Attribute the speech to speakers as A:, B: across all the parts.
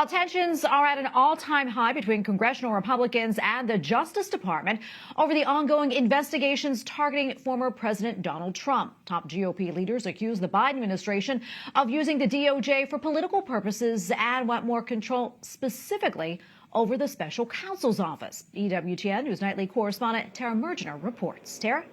A: Tensions are at an all-time high between congressional Republicans and the Justice Department over the ongoing investigations targeting former President Donald Trump. Top GOP leaders accuse the Biden administration of using the DOJ for political purposes and want more control specifically over the Special Counsel's office. EWTN News Nightly correspondent Tara Mergener reports. Tara?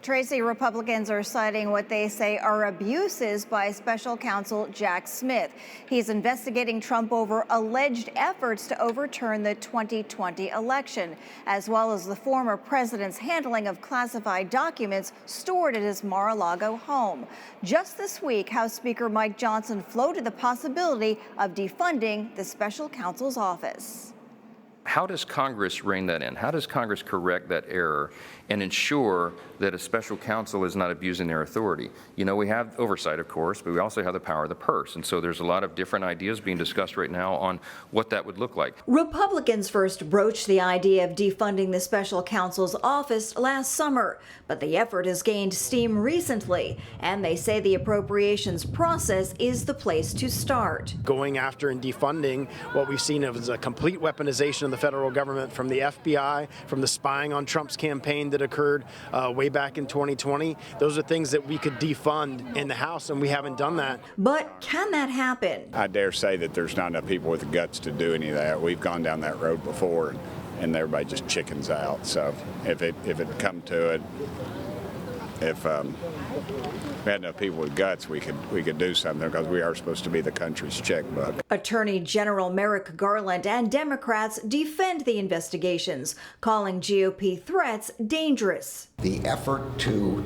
B: Tracy, Republicans are citing what they say are abuses by Special Counsel Jack Smith. He's investigating Trump over alleged efforts to overturn the 2020 election, as well as the former president's handling of classified documents stored at his Mar-A-Lago home. Just this week, House Speaker Mike Johnson floated the possibility of defunding the Special Counsel's office.
C: How does Congress rein that in? How does Congress correct that error and ensure that a special counsel is not abusing their authority? You know, we have oversight, of course, but we also have the power of the purse. And so there's a lot of different ideas being discussed right now on what that would look like.
B: Republicans first broached the idea of defunding the special counsel's office last summer, but the effort has gained steam recently, and they say the appropriations process is the place to start.
D: Going after and defunding what we've seen is a complete weaponization of the federal government, from the FBI, from the spying on Trump's campaign that occurred way back in 2020. Those are things that we could defund in the House, and we haven't done that.
B: But can that happen?
E: I dare say that there's not enough people with the guts to do any of that. We've gone down that road before, and everybody just chickens out. So if it come to it, if we had enough people with guts, we could do something, because we are supposed to be the country's checkbook.
B: Attorney General Merrick, Garland, and Democrats defend the investigations, calling GOP threats dangerous.
F: The effort to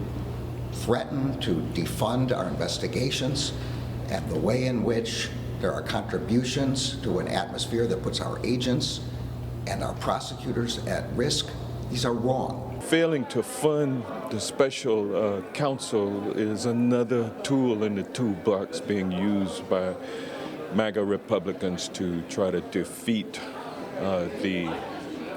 F: threaten to defund our investigations and the way in which there are contributions to an atmosphere that puts our agents and our prosecutors at risk, these are wrong.
G: Failing to fund the special counsel is another tool in the toolbox being used by MAGA Republicans to try to defeat the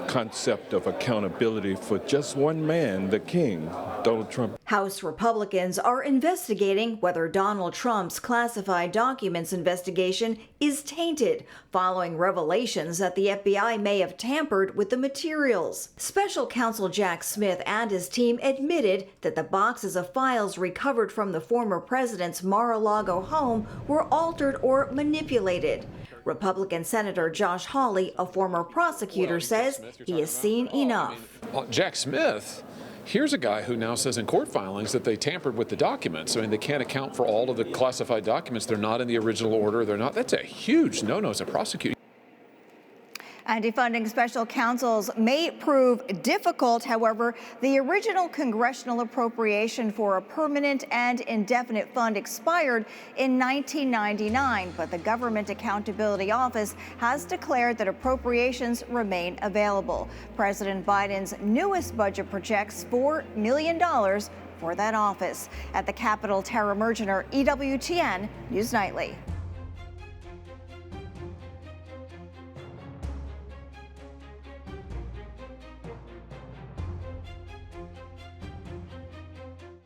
G: concept of accountability for just one man, the king, Donald Trump.
B: House Republicans are investigating whether Donald Trump's classified documents investigation is tainted following revelations that the FBI may have tampered with the materials. Special Counsel Jack Smith and his team admitted that the boxes of files recovered from the former president's Mar-a-Lago home were altered or manipulated. Republican Senator Josh Hawley, a former prosecutor, says he has seen enough.
H: Jack Smith, here's a guy who now says in court filings that they tampered with the documents. I mean, they can't account for all of the classified documents. They're not in the original order. They're not. That's a huge no-no as a prosecutor.
B: And defunding special counsels may prove difficult. However, the original congressional appropriation for a permanent and indefinite fund expired in 1999, but the Government Accountability Office has declared that appropriations remain available. President Biden's newest budget projects $4 million for that office. At the Capitol, Tara Mergener, EWTN News Nightly.